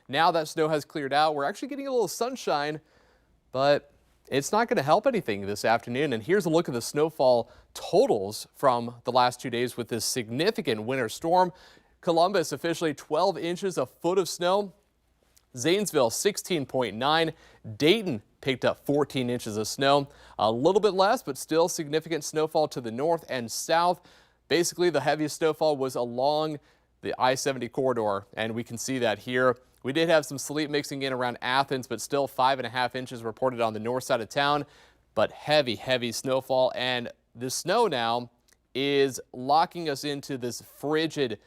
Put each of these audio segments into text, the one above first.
Now that snow has cleared out, we're actually getting a little sunshine, but it's not going to help anything this afternoon. And here's a look at the snowfall totals from the last 2 days with this significant winter storm. Columbus officially 12 inches, a foot of snow. Zanesville 16.9. Dayton picked up 14 inches of snow. A little bit less, but still significant snowfall to the north and south. Basically, the heaviest snowfall was along the I-70 corridor, and we can see that here. We did have some sleet mixing in around Athens, but still 5.5 inches reported on the north side of town. But heavy snowfall, and the snow now is locking us into these frigid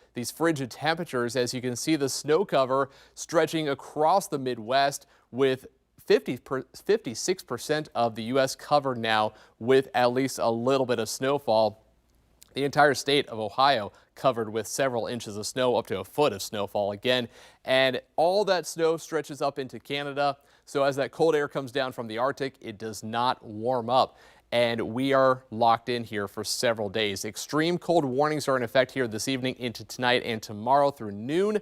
temperatures. As you can see, the snow cover stretching across the Midwest with 56% of the U.S. covered now with at least a little bit of snowfall. The entire state of Ohio covered with several inches of snow, up to a foot of snowfall again. And all that snow stretches up into Canada. So as that cold air comes down from the Arctic, it does not warm up. And we are locked in here for several days. Extreme cold warnings are in effect here this evening into tonight and tomorrow through noon.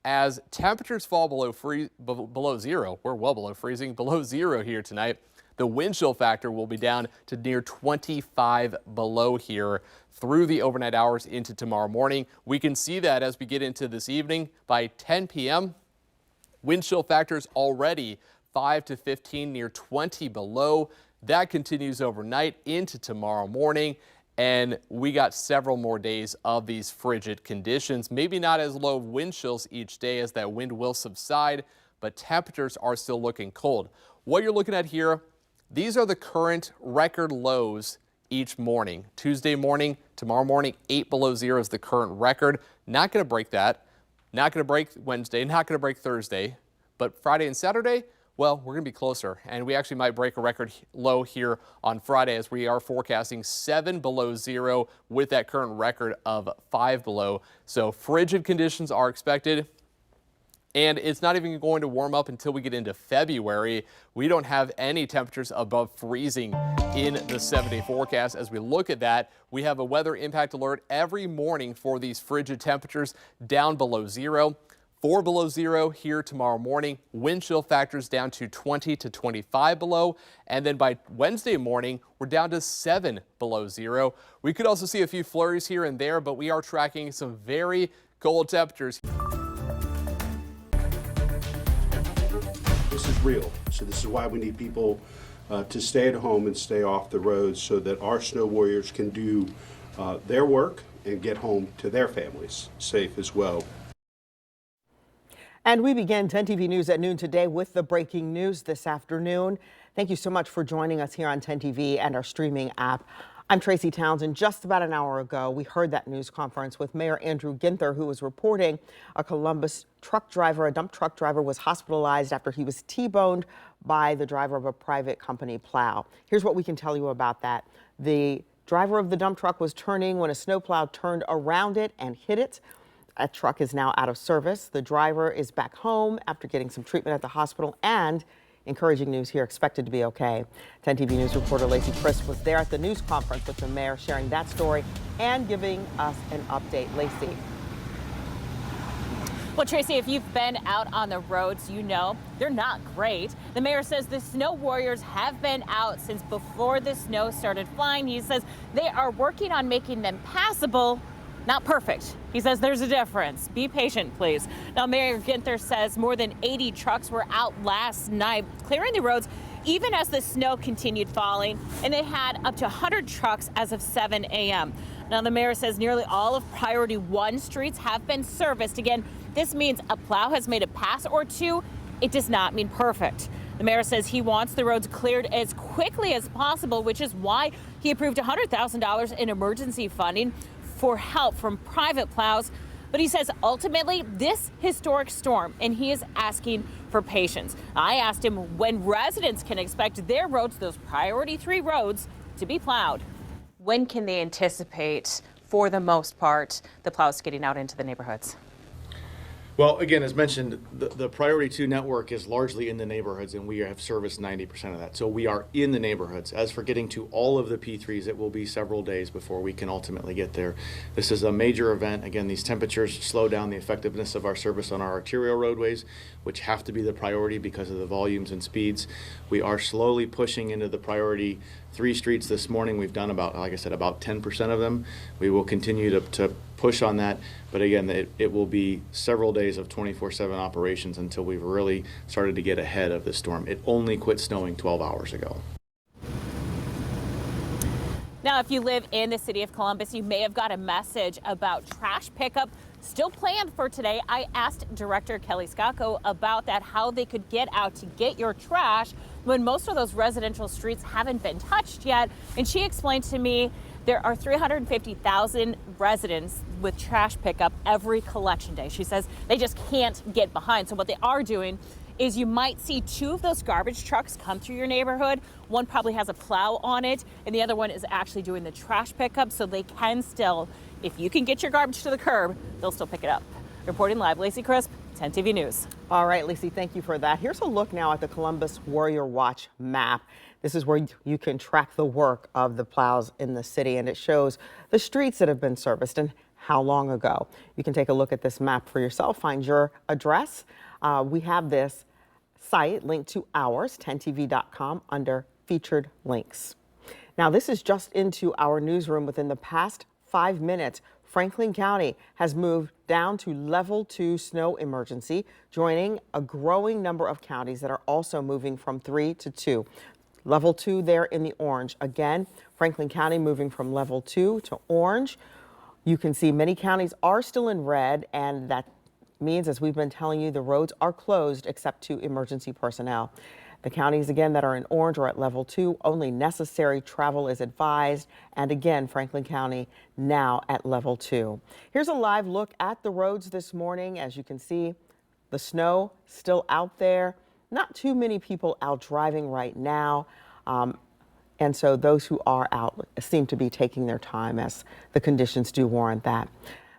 As temperatures fall below zero, we're well below freezing, below zero here tonight. The wind chill factor will be down to near 25 below here through the overnight hours into tomorrow morning. We can see that as we get into this evening. By 10 p.m., wind chill factors already 5 to 15, near 20 below. That continues overnight into tomorrow morning. And we got several more days of these frigid conditions. Maybe not as low wind chills each day as that wind will subside, but temperatures are still looking cold. What you're looking at here, these are the current record lows each morning. Tuesday morning, tomorrow morning, 8 below zero is the current record. Not going to break that. Not going to break Wednesday, not going to break Thursday. But Friday and Saturday, well, we're going to be closer, and we actually might break a record low here on Friday as we are forecasting 7 below zero with that current record of 5 below. So frigid conditions are expected, and it's not even going to warm up until we get into February. We don't have any temperatures above freezing in the 7-day forecast. As we look at that, we have a weather impact alert every morning for these frigid temperatures down below zero. 4 below zero here tomorrow morning. Wind chill factors down to 20 to 25 below. And then by Wednesday morning, we're down to 7 below zero. We could also see a few flurries here and there, but we are tracking some very cold temperatures. This is real. So this is why we need people to stay at home and stay off the roads so that our snow warriors can do their work and get home to their families safe as well. And we begin 10 TV News at noon today with the breaking news this afternoon. Thank you so much for joining us here on 10 TV and our streaming app. I'm Tracy Townsend. Just about an hour ago, we heard that news conference with Mayor Andrew Ginther, who was reporting a Columbus truck driver, a dump truck driver, was hospitalized after he was T-boned by the driver of a private company, Plow. Here's what we can tell you about that. The driver of the dump truck was turning when a snowplow turned around it and hit it. That truck is now out of service. The driver is back home after getting some treatment at the hospital, and encouraging news here, expected to be okay. 10 TV News reporter Lacey Crisp was there at the news conference with the mayor, sharing that story and giving us an update. Lacey. Well, Tracy, if you've been out on the roads, you know they're not great. The mayor says the snow warriors have been out since before the snow started flying. He says they are working on making them passable. Not perfect. He says there's a difference. Be patient, please. Now, Mayor Ginther says more than 80 trucks were out last night clearing the roads, even as the snow continued falling, and they had up to 100 trucks as of 7 a.m. Now, the mayor says nearly all of Priority 1 streets have been serviced. Again, this means a plow has made a pass or two. It does not mean perfect. The mayor says he wants the roads cleared as quickly as possible, which is why he approved $100,000 in emergency funding for help from private plows. But he says ultimately this historic storm, and he is asking for patience. I asked him when residents can expect their roads, those Priority 3 roads, to be plowed. When can they anticipate, for the most part, the plows getting out into the neighborhoods? Well, again, as mentioned, the Priority 2 network is largely in the neighborhoods, and we have serviced 90% of that. So we are in the neighborhoods. As for getting to all of the P3s, it will be several days before we can ultimately get there. This is a major event. Again, these temperatures slow down the effectiveness of our service on our arterial roadways. which have to be the priority because of the volumes and speeds. We are slowly pushing into the priority 3 streets this morning. We've done about, like I said, about 10% of them. We will continue to push on that, but again, it will be several days of 24/7 operations until we've really started to get ahead of the storm. It only quit snowing 12 hours ago. Now, if you live in the city of Columbus, you may have got a message about trash pickup still planned for today. I asked Director Kelly Scacco about that, how they could get out to get your trash when most of those residential streets haven't been touched yet. And she explained to me there are 350,000 residents with trash pickup every collection day. She says they just can't get behind. So what they are doing is you might see 2 of those garbage trucks come through your neighborhood. One probably has a plow on it, and the other one is actually doing the trash pickup, so they can still, if you can get your garbage to the curb, they'll still pick it up. Reporting live, Lacey Crisp, 10 TV News. All right, Lacey, thank you for that. Here's a look now at the Columbus Warrior Watch map. This is where you can track the work of the plows in the city, and it shows the streets that have been serviced and how long ago. You can take a look at this map for yourself, find your address. We have this site linked to ours, 10tv.com, under featured links. Now, this is just into our newsroom. Within the past 5 minutes, Franklin County has moved down to level 2 snow emergency, joining a growing number of counties that are also moving from 3 to 2. Level 2 there in the orange. Again, Franklin County moving from level 2 to orange. You can see many counties are still in red, and that means, as we've been telling you, the roads are closed except to emergency personnel. The counties, again, that are in orange are at level 2. Only necessary travel is advised. And again, Franklin County now at level 2. Here's a live look at the roads this morning. As you can see, the snow still out there. Not too many people out driving right now. And so those who are out seem to be taking their time, as the conditions do warrant that.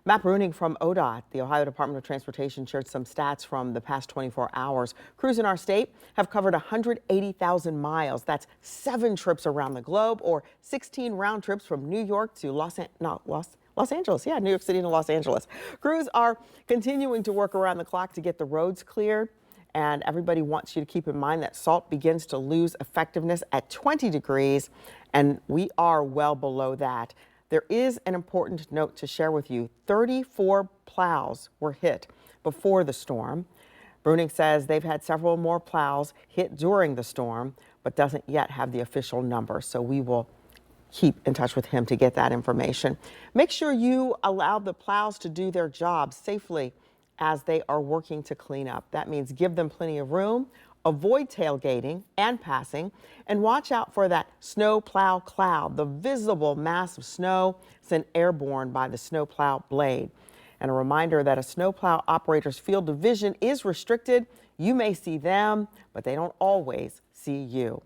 Matt Bruning from ODOT, the Ohio Department of Transportation, shared some stats from the past 24 hours. Crews in our state have covered 180,000 miles. That's 7 trips around the globe, or 16 round trips from New York to Los Angeles. Yeah, New York City to Los Angeles. Crews are continuing to work around the clock to get the roads cleared. And everybody wants you to keep in mind that salt begins to lose effectiveness at 20 degrees, and we are well below that. There is an important note to share with you. 34 plows were hit before the storm. Bruning says they've had several more plows hit during the storm, but doesn't yet have the official number. So we will keep in touch with him to get that information. Make sure you allow the plows to do their job safely as they are working to clean up. That means give them plenty of room, avoid tailgating and passing, and watch out for that snow plow cloud, the visible mass of snow sent airborne by the snow plow blade. And a reminder that a snow plow operator's field of vision is restricted. You may see them, but they don't always see you.